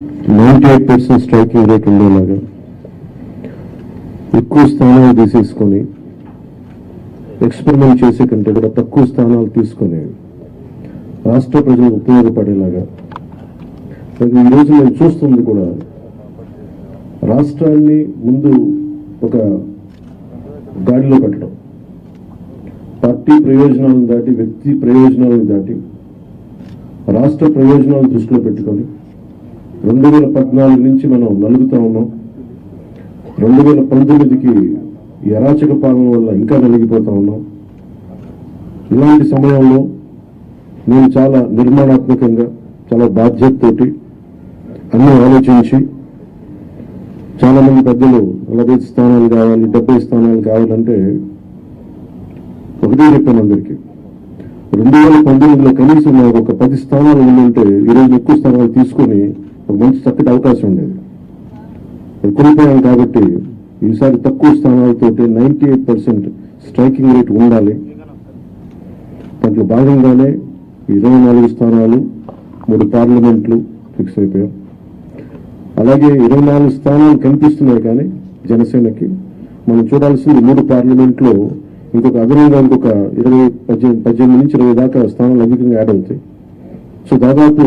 98% striking rate ఉండేలాగా ఎక్కువ స్థానాలు తీసేసుకొని ఎక్స్పెరిమెంట్ చేసే కంటే కూడా తక్కువ స్థానాలు తీసుకొని రాష్ట్ర ప్రజలకు ఉపయోగపడేలాగా ఈరోజు నేను చూస్తుంది కూడా రాష్ట్రాన్ని ముందు ఒక గాడిలో పెట్టడం, పార్టీ ప్రయోజనాలను దాటి వ్యక్తి ప్రయోజనాలను దాటి రాష్ట్ర ప్రయోజనాలను దృష్టిలో పెట్టుకొని 2014 నుంచి మనం నలుగుతా ఉన్నాం. 2019కి ఈ అరాచక పాలన వల్ల ఇంకా నలిగిపోతా ఉన్నాం. ఇలాంటి సమయంలో నేను చాలా నిర్మాణాత్మకంగా, చాలా బాధ్యతతోటి అన్నీ ఆలోచించి, చాలా మంది పెద్దలు 40 స్థానాలు కావాలి, 70 స్థానాలు కావాలంటే ఒకటే చెప్పాను అందరికీ. 2019లో కనీసం నాకు ఒక 10 స్థానాలు ఉందంటే ఈరోజు ఎక్కువ స్థానాలు తీసుకొని ఒక మంచి చక్కటి అవకాశం ఉండేది. కోల్పోయాం కాబట్టి ఈసారి తక్కువ స్థానాలతోటి 98% స్ట్రైకింగ్ రేట్ ఉండాలి. దాంట్లో భాగంగానే 24 స్థానాలు, 3 పార్లమెంట్లు ఫిక్స్ అయిపోయాం. అలాగే 24 స్థానాలు కనిపిస్తున్నాయి, కానీ జనసేనకి మనం చూడాల్సింది 3 పార్లమెంట్లో ఇంకొక అదనంగా ఇంకొక 18 నుంచి 20 దాకా స్థానాలు అధికంగా యాడ్ అవుతాయి. సో దాదాపు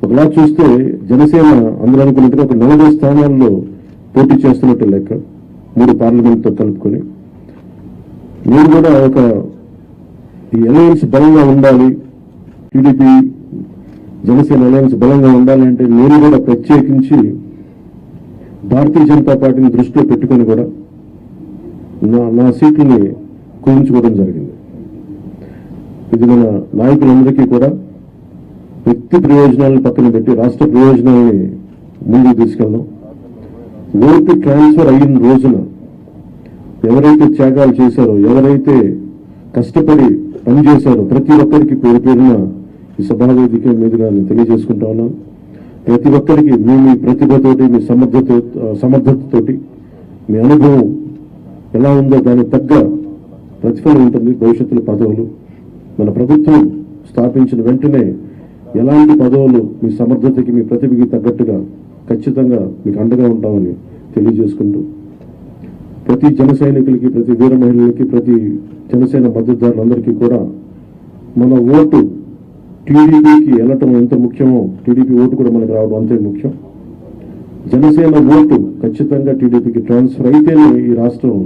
ఒకలా చూస్తే జనసేన అందరూ అనుకున్నట్టుగా ఒక 40 స్థానాల్లో పోటీ చేస్తున్నట్టు లెక్క, 3 పార్లమెంట్తో కలుపుకొని. నేను కూడా ఈ అలయన్స్ బలంగా ఉండాలి, టీడీపీ జనసేన అలయన్స్ బలంగా ఉండాలి అంటే నేను కూడా ప్రత్యేకించి భారతీయ జనతా పార్టీని దృష్టిలో పెట్టుకొని కూడా నా సీట్లని కుదించుకోవడం జరిగింది. ఇది మన నాయకులందరికీ కూడా వ్యక్తి ప్రయోజనాలను పక్కన పెట్టి రాష్ట్ర ప్రయోజనాలని ముందుకు తీసుకెళ్దాం. ఓటు ట్రాన్స్ఫర్ అయిన రోజున ఎవరైతే త్యాగాలు చేశారో, ఎవరైతే కష్టపడి పనిచేశారో ప్రతి ఒక్కరికి పేరు పేరున ఈ సభావేదిక మీదుగా నేను తెలియజేసుకుంటా ఉన్నాను. ప్రతి ఒక్కరికి మీ ప్రతిభతోటి, మీ సమర్థతతోటి, మీ అనుభవం ఎలా ఉందో దానికి తగ్గ ప్రతిఫలం ఉంటుంది. భవిష్యత్తులో పదవులు మన ప్రభుత్వం స్థాపించిన వెంటనే ఎలాంటి పదవులు మీ సమర్థతకి, మీ ప్రతిభకి తగ్గట్టుగా ఖచ్చితంగా మీకు అండగా ఉంటామని తెలియజేసుకుంటూ, ప్రతి జన సైనికులకి, ప్రతి వీర మహిళలకి, ప్రతి జనసేన మద్దతుదారులందరికీ కూడా మన ఓటు టీడీపీకి వెళ్ళటం ఎంత ముఖ్యమో టీడీపీ ఓటు కూడా మనకు రావడం అంతే ముఖ్యం. జనసేన ఓటు ఖచ్చితంగా టీడీపీకి ట్రాన్స్ఫర్ అయితేనే ఈ రాష్ట్రం